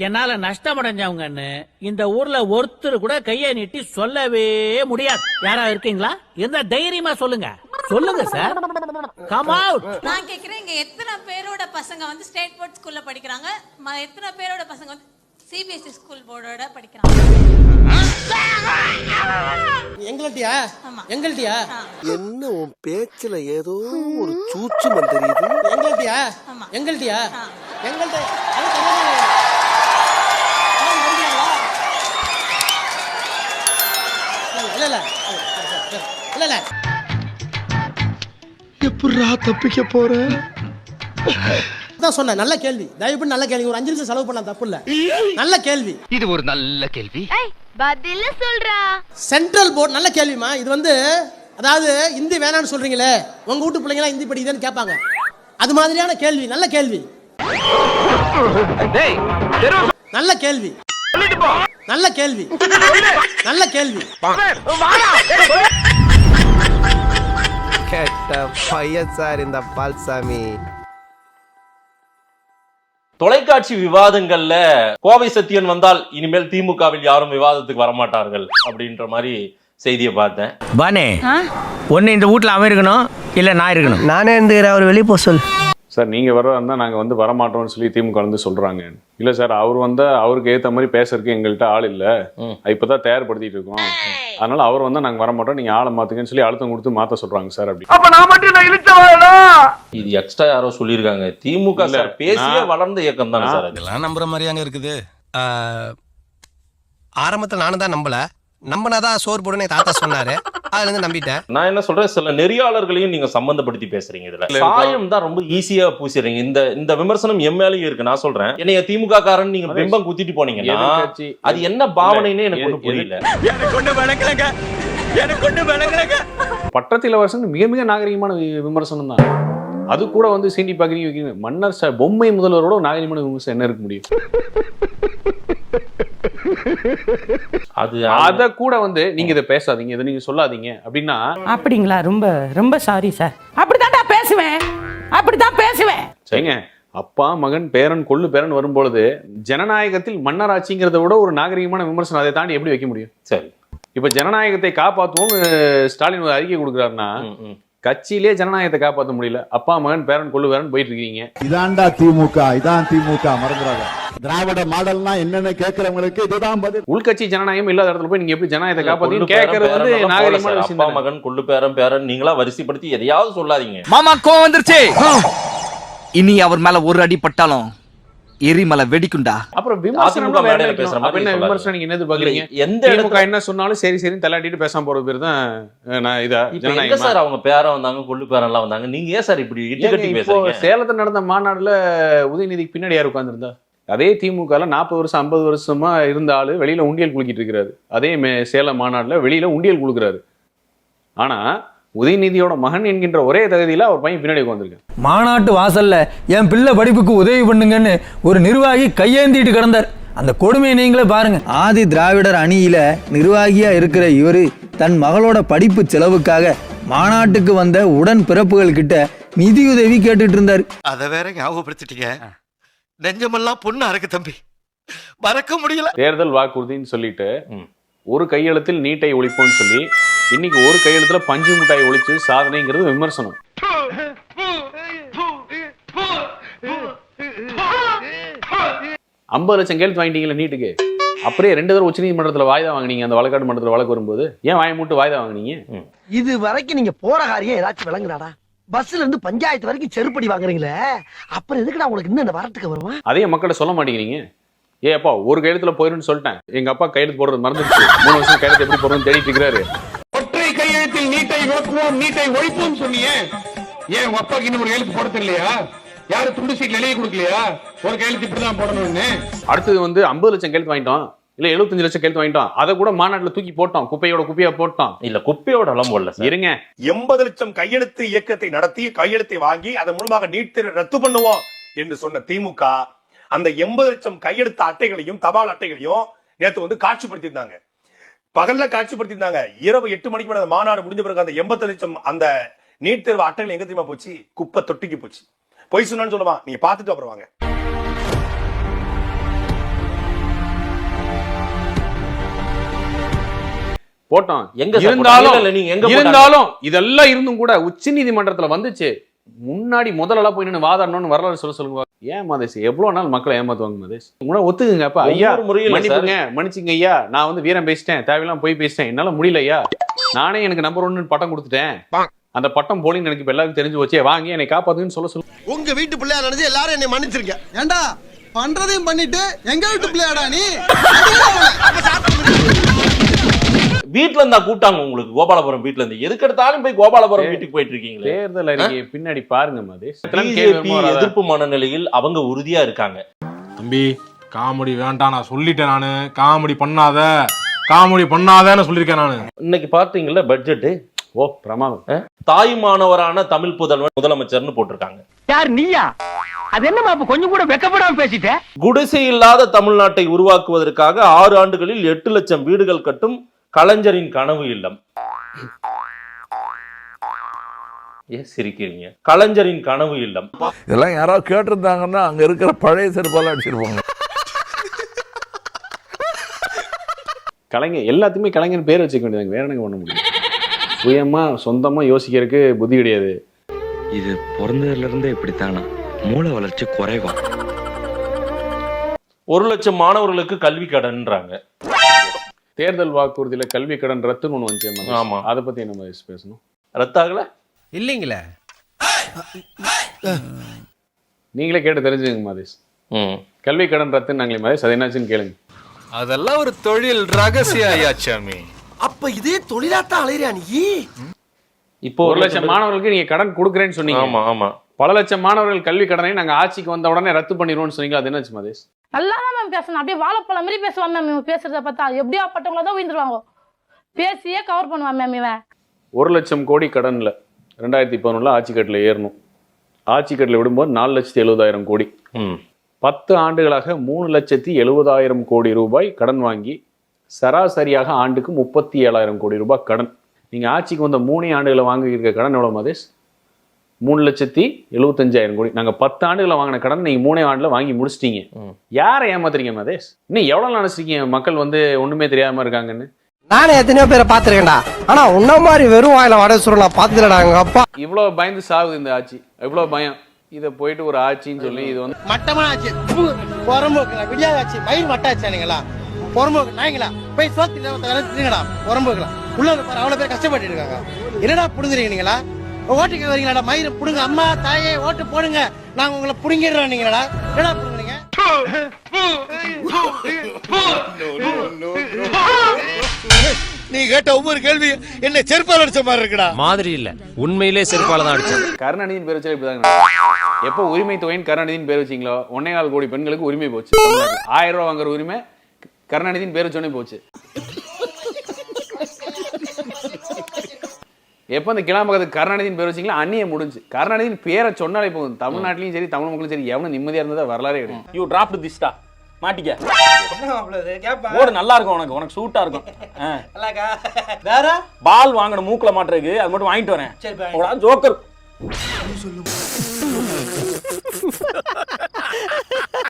என்னால நஷ்டமடைஞ்சவங்கன்னு இந்த ஊர்ல ஒருத்தர் கூட கையை நீட்டி சொல்லவே முடியாது. யாரா இருக்கீங்களா? எந்த தைரியமா சொல்லுங்க. சொல்லுங்க சார். Come out. நான் கேக்குறேன், இங்க எத்தனை பேரோட பசங்க வந்து ஸ்டேட் போர்ட் ஸ்கூல்ல படிக்கிறாங்க? எத்தனை பேரோட பசங்க வந்து சிபிஎஸ்இ ஸ்கூல் போர்டோட படிக்கிறாங்க? எங்கள்ட்டியா? எங்கள்ட்டியா? என்ன உன் பேச்சுல ஏதோ ஒரு சூட்சுமம் தெரியுது. எங்கள்ட்டியா? எங்கள்ட்டியா? எங்கள்ட்ட இல்ல இல்ல இல்ல இல்ல. எப்படிடா தப்பிக்க போற? தான் சொன்னேன், நல்ல கேள்வி. தயவு பண்ணி நல்ல கேள்வி. ஒரு 5 நிமிஷம் செலவு பண்ண தப்பு இல்ல. நல்ல கேள்வி. இது ஒரு நல்ல கேள்வி. பதில சொல்றா. சென்ட்ரல் போர்ட் நல்ல கேள்விமா. இது வந்து அதாவது இந்தி வேணாம்னு சொல்றீங்களே, உங்க வீட்டு பிள்ளைங்க எல்லாம் இந்தி படிக்குதுன்னு கேட்பாங்க. அது மாதிரியான கேள்வி. நல்ல கேள்வி. நல்ல கேள்வி. நல்ல கேள்வி. நல்ல கேள்வி. கேட்ட பையன் சார் இந்த பால்சாமி. தொலைக்காட்சி விவாதங்கள்ல கோவை சத்தியன் வந்தால் இனிமேல் திமுகவில் யாரும் விவாதத்துக்கு வரமாட்டார்கள் அப்படின்ற மாதிரி செய்தியை பார்த்தேன். பானே, ஒன்னு இந்த வீட்டுல அவன் இருக்கணும், இல்ல நான் இருக்கணும். நானே இருந்துக்கிறேன், அவர் வெளியே போக சொல். சார் நீங்கள் வர வந்தால் நாங்கள் வந்து வரமாட்டோம்னு சொல்லி திமுக வந்து சொல்கிறாங்க. இல்லை சார், அவர் வந்தால் அவருக்கு ஏற்ற மாதிரி பேசுறதுக்கு எங்கள்கிட்ட ஆள் இல்லை, இப்போ தான் தயார்படுத்திட்டு இருக்கோம், அதனால அவர் வந்தால் நாங்கள் வரமாட்டோம், நீங்கள் ஆளை மாற்றுங்கன்னு சொல்லி அழுத்தம் கொடுத்து மாற்ற சொல்கிறாங்க சார். அப்படி இது எக்ஸ்ட்ரா யாரோ சொல்லியிருக்காங்க. திமுக சார் பேசிய வளர்ந்த இயக்கம் தானே சார். இதெல்லாம் நம்புற மாதிரியாங்க இருக்குது. ஆரம்பத்தில் நானும் தான் நம்பினாதான் சோறு போடுன்னு தாத்தா சொன்னாரு, அதுல இருந்து நம்பிட்டேன். நான் என்ன சொல்றேன், சில நெறியாளர்களையும் நீங்க சம்பந்தப்படுத்தி பேசுறீங்க. இதுல சாயம் தான் ரொம்ப ஈஸியா பூசிடுறீங்க. இந்த விமர்சனம் எம்எல்ஏ இருக்கு. நான் சொல்றேன், என்னைய திமுக காரன் நீங்க பிம்பம் குத்திட்டு போனீங்கன்னா அது என்ன பாவனைன்னு எனக்கு ஒன்றும் புரியல. பட்டத்திலவரசன் மிக மிக நாகரிகமான விமர்சனம் தான். அது கூட வந்து சீண்டி பாக்குறீங்க வைக்கிறீங்க. மன்னர் பொம்மை முதல்வரோட நாகரிகமான விமர்சனம் என்ன இருக்க முடியும்? அத கூட வந்து நீங்க இதை பேசாதீங்க, இதை நீங்க சொல்லாதீங்க அப்படின்னா. அப்படிங்களா? ரொம்ப ரொம்ப சாரி சார். அப்படிதான் பேசுவேன், அப்படிதான் பேசுவேன். சரிங்க, அப்பா மகன் பேரன் கொள்ளு பேரன் வரும்பொழுது ஜனநாயகத்தில் மன்னராட்சிங்கிறத விட ஒரு நாகரிகமான விமர்சனம் அதை தாண்டி எப்படி வைக்க முடியும்? சரி, இப்ப ஜனநாயகத்தை காப்பாற்றுவோம் ஸ்டாலின் ஒரு அறிக்கை கொடுக்குறாருன்னா, கட்சியிலே ஜனநாயகத்தை காப்பாற்ற முடியல, அப்பா மகன் பேரன் கொள்ளு பேரன் போயிட்டு இருக்கீங்க. இதான்டா திமுக, இதான் திமுக. மறந்துடாத, திராவிட மாடல்னா என்னன்னு கேட்கறவங்களுக்கு இதுதான் பதில். உள்கட்சி ஜனநாயகம் இல்லாத இடத்துல போய் நீங்க எப்படி ஜனநாயகத்தை காப்பாத்தீங்க கேட்கறது வந்து நாகரிகமான விஷயம். அப்பா மகன் கொள்ளு பேரன் நீங்களா வரிசைப்படுத்தி எதையாவது சொல்லாதீங்க. மாமா கோவம் வந்துருச்சு, இனி அவர் மேல ஒரு அடி பட்டாலும் எரிமலை வெடிக்குண்டா. அப்புறம் விமர்சனம் நீங்க என்னது பாக்குறீங்க? எந்த திமுக என்ன சொன்னாலும் சரி சரி தள்ளாட்டிட்டு பேசாம போறது பேர் தான் நான் இதா ஜனநாயகம் சார். அவங்க பேரன் வந்தாங்க, கொள்ளு பேரன் எல்லாம் வந்தாங்க, நீங்க ஏன் சார் இப்படி இட்டுக்கட்டி பேசுறீங்க? சேலத்துல நடந்த மாநாடுல உதயநிதிக்கு பின்னாடி யார் உட்கார்ந்துருந்தா? அதே திமுக 40 வருஷம் 50 வருஷமா இருந்த ஆளு வெளியில உண்டியல் குலுக்கிட்டு இருக்கிறாரு. அதே சேலம் மாநாடுல வெளியில உண்டியல் குலுக்குறாரு. ஆனா உதயநிதியோட மகன் என்கின்ற ஒரே தகுதியில அவர் பையன் பின்னாடி உட்கார்ந்திருக்காரு. மாநாட்டு வாசல்ல என் பிள்ளை படிப்புக்கு உதவி பண்ணுங்கன்னு ஒரு நிர்வாகி கையேந்திட்டு கிடந்தார். அந்த கொடுமையை நீங்களே பாருங்க. ஆதி திராவிடர் அணியில நிர்வாகியா இருக்கிற இவரு தன் மகளோட படிப்பு செலவுக்காக மாநாட்டுக்கு வந்த உடன் பிறப்புகள் கிட்ட நிதியுதவி கேட்டுட்டு இருந்தாரு. அத வேற ஞாபகப்படுத்திட்டீங்க, நெஞ்சமெல்லாம் பொண்ணு அறக்கு தம்பி, மறக்க முடியல. தேர்தல் வாக்குறுதின்னு சொல்லிட்டு ஒரு கையெழுத்தில் நீட்டை ஒழிப்போம்னு சொல்லி இன்னைக்கு ஒரு கையெழுத்துல பஞ்சு மிட்டாய் ஒழிச்சு சாதனைங்கிறது விமர்சனம். 50 லட்சம் கையெழுத்து வாங்கிட்டீங்களா நீட்டுக்கு? அப்படியே 2 தடவை உச்ச நீதிமன்றத்துல வாய்தா வாங்கினீங்க. அந்த வழக்காடு மன்றத்துல வழக்கு வரும்போது ஏன் வாயை மூட்டு வாய்தா வாங்கினீங்க? இது வரைக்கும் நீங்க போற காரியம் ஏதாச்சும் விளங்குறாடா? பஸ்ல இருந்து பஞ்சாயத்து வரைக்கும் செருப்படி வாங்குறீங்களே, அப்புறம் எதுக்குடா உங்களுக்கு இன்னும் இந்த வரட்டுக்கு வருவான்? அதே மக்கள்கிட்ட சொல்ல மாட்டேங்கிறீங்க. அப்பா ஒரு கையெழுத்துல போயிருன்னு சொல்லிட்டேன், எங்க அப்பா கையெழுத்து போடுறது மறந்துடுச்சு, 3 வருஷம் கையெழுத்து எப்படி போடுறதுன்னு தேடிட்டு இருக்கிறாரு. ஒற்றை கையெழுத்தில் நீட்டை விளக்குவோம், நீட்டை ஒழிப்போம் சொன்னீங்க. ஏன் உங்க அப்பாக்கு இன்னும் ஒரு எழுத்து போட தெரியலையா? யாரு துண்டு சீட்ல எழுதி கொடுக்கலையா ஒரு கையெழுத்து இப்படிதான் போடணும்னு? அடுத்தது வந்து 50 லட்சம் கையெழுத்து வாங்கிட்டோம், இல்ல 75 லட்சம் கையெழுத்து வாங்கிட்டோம், அதை கூட மாநாட்டுல தூக்கி போட்டோம், குப்பையா போட்டோம். இல்ல குப்பையோட எல்லாம் போடல இருங்க. 80 லட்சம் கையெழுத்து இயக்கத்தை நடத்தி கையெழுத்தை வாங்கி அதன் மூலமாக நீட் தேர்வை ரத்து பண்ணுவோம் என்று சொன்ன திமுக அந்த 80 லட்சம் கையெழுத்து அட்டைகளையும் தபால் அட்டைகளையும் நேற்று வந்து காட்சிப்படுத்தியிருந்தாங்க. பகல்ல காட்சிப்படுத்தியிருந்தாங்க. இரவு 8 மணிக்கு மேல மாநாடு முடிஞ்ச பிறகு அந்த 80 லட்சம் அந்த நீட் தேர்வு அட்டைகள் எங்க தெரியுமா போச்சு? குப்பை தொட்டிக்கு போச்சு. பொய் சொன்னான்னு சொல்லுவான், நீங்க பாத்துட்டு அப்புறம் வாங்க. போட்டோம். எங்க சார் இருந்தாலும் போட்டாங்க? நீங்க எங்க போட்டாங்க? இருந்தாலும் இதெல்லாம் இருந்தும் கூட உச்ச நீதிமன்றத்துல வந்துச்சு. முன்னாடி முதல்ல போய் நின்று வாதாடணும்னு வரலாறு சொல்லுங்க. ஏன் மதேஷ் எவ்வளவு நாள் மக்களை ஏமாத்துவாங்க மதேஷ்? உங்கள ஒத்துக்குங்க. அப்ப ஐயா ஒவ்வொரு முறையில மன்னிப்புங்க, மன்னிச்சுங்க ஐயா, நான் வந்து வீரம் பேசிட்டேன், தேவையெல்லாம் போய் பேசிட்டேன், என்னால முடியல ஐயா, நானே எனக்கு நம்பர் 1 பட்டம் கொடுத்துட்டேன், அந்த பட்டம் போலின்னு எனக்கு இப்ப எல்லாருக்கும் தெரிஞ்சு வச்சே, வாங்கி என்னை காப்பாத்துன்னு சொல்ல. உங்க வீட்டு பிள்ளையா நினைச்சு எல்லாரும் என்னை மன்னிச்சிருங்க. ஏண்டா பண்றதையும் பண்ணிட்டு எங்க வீட்டு பிள்ளையாடா நீ? வீட்ல இருந்தா கூப்பிட்டாங்க உங்களுக்கு கோபாலபுரம் வீட்ல இருந்து, எதுக்கு எடுத்தாலும் போய் கோபாலபுரம் வீட்டுக்கு போயிட்டு இருக்கீங்களே. தேர்தல் அறிக்கை பின்னாடி பாருங்க மதேஷ். பிஜேபி எதிர்ப்பு மனநிலையில் அவங்க உறுதியா இருக்காங்க. தம்பி காமெடி வேண்டாம், நான் சொல்லிட்டேன். நானு காமெடி பண்ணாதேன்னு சொல்லியிருக்கேன் நானு. இன்னைக்கு பாத்தீங்கல்ல பட்ஜெட், ஓ பிரமாதம். தாய்மானவரான தமிழ் புதல்வன் முதலமைச்சர்னு போட்டிருக்காங்க. யார் நீயா? அது என்ன மாப்பு கொஞ்சம் கூட வெக்கப்படாம பேசிட்ட? குடிசை இல்லாத தமிழ்நாட்டை உருவாக்குவதற்காக 6 ஆண்டுகளில் 8 லட்சம் வீடுகள் கட்டும் கலைஞரின் கனவு இல்லம். ஏன் சிரிக்கிறீங்க? கலைஞரின் கனவு இல்லம். இதெல்லாம் யாராவது கேட்டிருந்தாங்கன்னா அங்க இருக்கிற பழைய செருப்பால அடிச்சிருப்பாங்க. கலைஞர் எல்லாத்தையுமே கலைஞர் பேர் வச்சுக்க வேண்டியது, வேற என்ன பண்ண முடியும்? சுயமா சொந்தமா யோசிக்கிறதுக்கு புத்தி கிடையாது. இது பிறந்ததுல இருந்தே இப்படித்தானா? மூளை வளர்ச்சி குறைவா? 1 லட்சம் மாணவர்களுக்கு கல்வி கடன்றாங்க. தேர்தல் வாக்குறுதியில கல்வி கடன் ரத்துன்னு ஒண்ணு வந்துச்சு. ஆமா, அதை பத்தி நம்ம பேசணும். ரத்தாகல இல்லீங்களே, நீங்களே கேட்டு தெரிஞ்சுங்க மதேஷ். கல்வி கடன் ரத்துன்னு நாங்களே மதேஷ், அது என்னாச்சுன்னு கேளுங்க. அதெல்லாம் ஒரு தொழில் ரகசிய ஐயாச்சாமி. அப்ப இதே தொழிலாத்தான் அலையிறியா நீ? இப்போ 1 லட்சம் மாணவர்களுக்கு நீங்க கடன் கொடுக்குறேன்னு சொன்னீங்க. ஆமா ஆமா. பல லட்சம் மாணவர்கள் கல்வி கடனை நாங்க ஆட்சிக்கு வந்த உடனே ரத்து பண்ணிடுவோம்னு சொன்னீங்க, அது என்னாச்சு மதேஷ்? நல்லா தான் மேம் பேசணும், அப்படியே வாழைப்பழம் மாதிரி பேசுவான் மேம். இவன் பேசுறத பார்த்தா எப்படியா பட்டவங்கள தான் உயிர்ந்துருவாங்க, பேசியே கவர் பண்ணுவான் மேம் இவன். 1 லட்சம் கோடி கடன்ல 2011 ஆட்சி கட்டில ஏறணும். ஆட்சி கட்டில விடும்போது 4,70,000 கோடி. 10 ஆண்டுகளாக 3,70,000 கோடி ரூபாய் கடன் வாங்கி சராசரியாக ஆண்டுக்கு 37,000 கோடி ரூபாய் கடன். நீங்க ஆட்சிக்கு வந்த 3 ஆண்டுகளை வாங்கி இருக்க கடன் எவ்வளவு மதேஷ்? 3,75,000 கோடி. நாங்க 10 ஆண்டுகளை வாங்கின கடன் நீங்க 3 ஆண்டுல வாங்கி முடிச்சிட்டீங்க. யாரை ஏமாத்துறீங்க மதேஷ்? இன்னும் எவ்வளவு நினைச்சிருக்கீங்க மக்கள் வந்து ஒண்ணுமே தெரியாம இருக்காங்கன்னு? நானே எத்தனையோ பேரை பாத்துருக்கேன்டா, ஆனா உன்ன மாதிரி வெறும் வாயில வடை சுருளா பாத்துலடா எங்க அப்பா. இவ்வளவு பயந்து சாகுது இந்த ஆட்சி, இவ்வளவு பயம். இத போயிட்டு ஒரு ஆட்சின்னு சொல்லி இது வந்து மட்டமான ஆச்சு, பொறம்போக்குல விடியாத ஆச்சு, மயில் மட்டாச்சானுங்களா, பொறம்போக்கு நாய்ங்களா, போய் சோத்துங்கடா பொறம்போக்குல உள்ள அவ்வளவு பேர் கஷ்டப்பட்டு இருக்காங்க. என்னடா புடுங்குறீங்க நீங்களா? ஓட்டுக்கு வரீங்களாடா, மயிரை புடுங்க, அம்மா தாயே ஓட்டு போடுங்க, நாங்க உங்களை புடுங்கிடுறோம். நீங்களா என்னடா புடுங்குறீங்க? நீ கேட்ட ஒவ்வொரு கேள்வி என்ன செருப்பால் அடிச்ச மாதிரி இருக்குடா. மாதிரி இல்ல, உண்மையிலே செருப்பால தான் அடிச்சது. கருணாநிதியின் பேர் வச்சா இப்படிதாங்க. எப்போ உரிமை தொகைன்னு கருணாநிதியின் பேர் வச்சிங்களோ 1.25 கோடி பெண்களுக்கு உரிமை போச்சு. 1000 ரூபாய் வாங்குற உரிமை கருணாநிதியின் பேர் வச்சோடனே போச்சு. எப்போ இந்த கிளாம்பகத்துக்கு கருணாநிதியின் பேர் வச்சிங்களா அந்நிய முடிஞ்சு. கருணாநிதியின் பேரை சொன்னாலே போதும், தமிழ்நாட்டிலையும் சரி தமிழ் மக்களும் சரி எவனும் நிம்மதியா இருந்ததா வரலாறே கிடையாது. யூ டிராப் திஸ்டா மாட்டிக்க ஓடு, நல்லா இருக்கும், உனக்கு சூட்டா இருக்கும். வேற பால் வாங்கணும் மூக்குல மாட்டுறதுக்கு, அது மட்டும் வாங்கிட்டு வரேன். ஜோக்கர்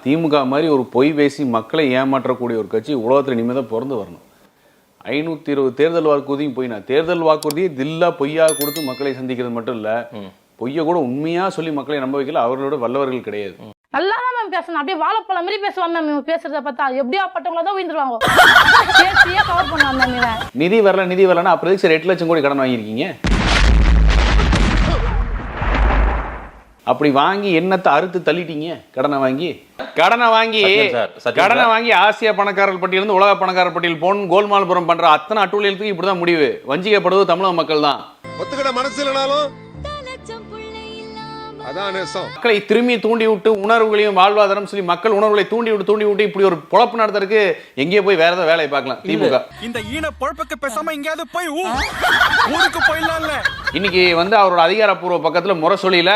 திமுக மாதிரி ஒரு பொய் பேசி மக்களை ஏமாற்றக்கூடிய ஒரு கட்சி உலகத்துல நிம்மதியா பிறந்து வரணும். 520 தேர்தல் வாக்குறுதியும் போயினா, தேர்தல் வாக்குறுதியை தில்லா பொய்யா கொடுத்து மக்களை சந்திக்கிறது மட்டும் இல்ல, பொய்ய கூட உண்மையா சொல்லி மக்களை நம்ப வைக்கல அவர்களோட வல்லவர்கள் கிடையாது. நல்லா தான் மேம் பேசணும், அப்படியே வாழைப்பழம் மாதிரி பேசுவான் மேம் இவன் பேசுறத பார்த்தா எப்படியா பட்டவங்கள தான் உயிர்ந்துருவாங்க, பேசியே கவர் பண்ணுவான் மேம் இவன். நிதி வரலன்னா அப்புறம் சரி 8 லட்சம் கோடி கடன் வாங்கியிருக்கீங்க. அப்படி வாங்கி என்னத்தை அறுத்து தள்ளிட்டீங்க? கடனை வாங்கி ஆசியா பணக்காரர் பட்டியலிருந்து உலக பணக்காரர் பட்டியல் போன் கோல்மால்புரம் பண்ற அத்தனை அட்டூழியத்துக்கு இப்படிதான் முடிவு. வஞ்சிக்கப்படுவது தமிழக மக்கள் தான். ஒத்துக்கிட மனசு இல்லனாலும் மக்களை திரும்பி தூண்டி விட்டு உணர்வுகளையும் வாழ்வாதாரம் சொல்லி மக்கள் உணர்வுகளை தூண்டி விட்டு இப்படி ஒரு பொழப்பு நடத்துறதுக்கு எங்கேயோ போய் வேற ஏதாவது வேலையை பார்க்கலாம். திமுக இந்த ஈன பொழப்புக்கு பேசாம எங்கயாவது போய் ஊருக்கு போயிடலாம்ல. இன்னைக்கு வந்து அவரோட அதிகாரப்பூர்வ பக்கத்துல முரசொலியில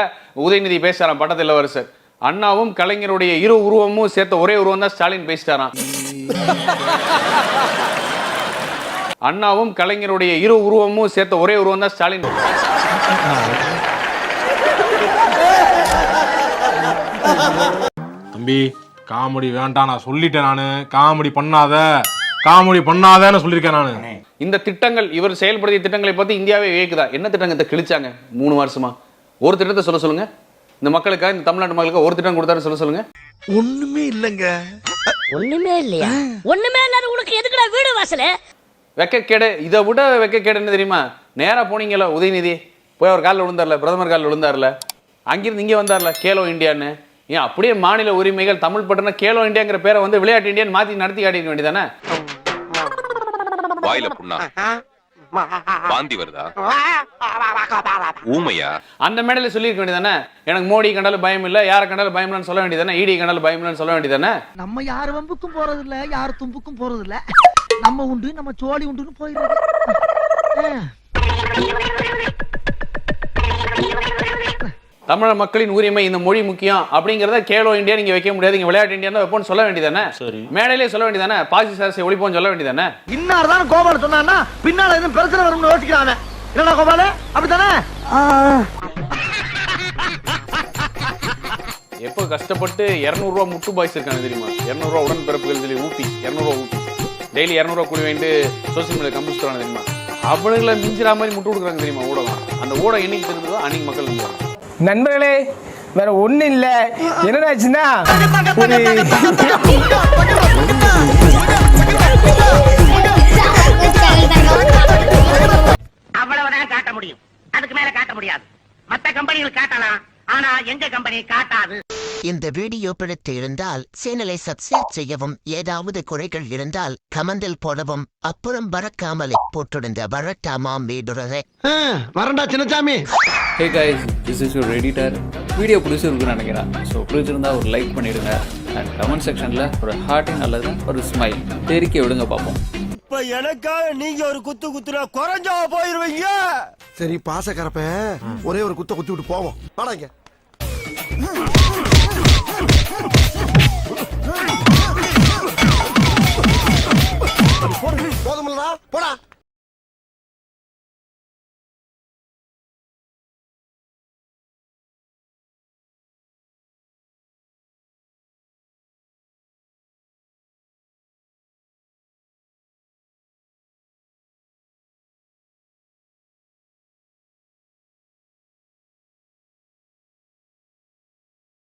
உதயநிதி பேசுறாராம், பட்டத்தில் இளவரசர். அண்ணாவும் கலைஞருடைய 2 உருவமும் சேர்த்த ஒரே உருவம் தான் ஸ்டாலின் பேசிட்டாராம். அண்ணாவும் கலைஞருடைய 2 உருவமும் சேர்த்த ஒரே உருவம் தான் ஸ்டாலின். தம்பி காமெடி வேண்டாம், நான் சொல்லிட்டேன். நானு காமெடி காமெடி பண்ணாதேன்னு சொல்லியிருக்கேன் நானு. இந்த திட்டங்கள் இவர் செயல்படுத்திய திட்டங்களை பத்தி இந்தியாவே வியக்குதா? என்ன திட்டங்களை கிழிச்சாங்க 3 வருஷமா? ஒரு திட்டத்தை சொல்லுங்க. இந்த மக்களுக்காக, இந்த தமிழ்நாட்டு மக்களுக்கு ஒரு திட்டம் கொடுத்தாரு சொல்லுங்க. ஒண்ணுமே இல்லங்க. ஒண்ணுமே இல்லையா? ஒண்ணுமே இல்லாத உனக்கு எதுக்குடா வீடு வாசலே? வெக்கக்கேடு. இதை விட வெக்கக்கேடு என்ன தெரியுமா? நேரா போனீங்கல்ல உதயநிதி, போய் அவர் காலில் விழுந்தார்ல, பிரதமர் காலில் விழுந்தார்ல, அங்கிருந்து இங்கே வந்தார்ல கேலோ இந்தியான்னு. ஏன் அப்படியே மாநில உரிமைகள் தமிழ் பட்டனா கேலோ இந்தியாங்கிற பேரை வந்து விளையாட்டு இந்தியான்னு மாத்தி நடத்தி காட்டிக்க வேண்டியதானே? வாயில புண்ணா, வாந்தி வருதா, ஊமையா? அந்த மேடையில சொல்லியிருக்க வேண்டியதானே? எனக்கு மோடி கண்டாலும் பயம் இல்ல, யாரை கண்டாலும் பயம் இல்லைன்னு சொல்ல வேண்டியதானே? இடி கண்டாலும் பயம் இல்லைன்னு சொல்ல வேண்டியதானே? நம்ம யார் வம்புக்கும் போறது இல்ல, யார் தும்புக்கும் போறது இல்ல. நம்ம உண்டு, நம்ம சோழி உண்டுன்னு போயிடுது. தமிழ் மக்களின் உரிமை, இந்த மொழி முக்கியம் அப்படிங்கறத கேலோ இந்தியா நீங்க வைக்க முடியாது, இங்க விளையாட்டு இந்தியா வைப்போம்னு சொல்ல வேண்டியதானே? மேடையிலே சொல்ல வேண்டியதானே? பாசிச அரசை ஒழிப்போம்னு சொல்ல வேண்டியதானே? இன்னார் தான் கோபால் சொன்னான்னா பின்னால எதுவும் பிரச்சனை வரும்னு யோசிக்கிறாங்க. என்னடா கோபால, அப்படித்தானே? எப்போ கஷ்டப்பட்டு 200 ரூபா முட்டு பாய்ஸ் இருக்காங்க தெரியுமா? 200 ரூபா உடன்பிறப்புகள் சொல்லி ஊப்பி 200 ரூபா ஊப்பி டெய்லி 200 ரூபா கூலி வாங்கிட்டு சோசியல் மீடியா கம்பிச்சு தராங்க தெரியுமா? அவனுங்களை மிஞ்சிற மாதிரி முட்டு கொடுக்குறாங்க தெரியுமா ஊடகம்? அந்த ஊடகம் என்னைக்கு தெரிஞ்சதோ அன்னைக்கு மக்கள் நம்புவாங்க. நண்பர்களே, வேற ஒண்ணு இல்ல, என்னடாச்சுன்னா அவ்வளவுதான் காட்ட முடியும், அதுக்கு மேல காட்ட முடியாது. மத்த கம்பெனிகள் காட்டலாம், ஆனா எங்க கம்பெனி காட்டாது. இந்த வீடியோ பிடித்து இருந்தால் சேனலை சப்ஸ்கிரைப் செய்யவும், ஏதாவது குறைகள் இருந்தால் கமெண்டில் போடவும், அப்புறம் மறக்காமலே போட்டிருந்த வரட்டாமாம் வீடுறதை வரண்டா Chinnasamy. Hey guys, this is your editor. Video பிடிச்சிருக்குன்னு நினைக்கிறேன். ஸோ பிடிச்சிருந்தா ஒரு லைக் பண்ணிடுங்க, அண்ட் கமெண்ட் செக்ஷனில் ஒரு ஹார்ட்டிங் அல்லது ஒரு ஸ்மைல் தெரிக்க விடுங்க பார்ப்போம். இப்ப எனக்காக நீங்க ஒரு குத்து குத்துனா குறைஞ்சா போயிருவீங்க. சரி பாசக்கரப்ப ஒரே ஒரு குத்த குத்தி விட்டு போவோம். வாடாங்க. போதுமில்லடா, போடா.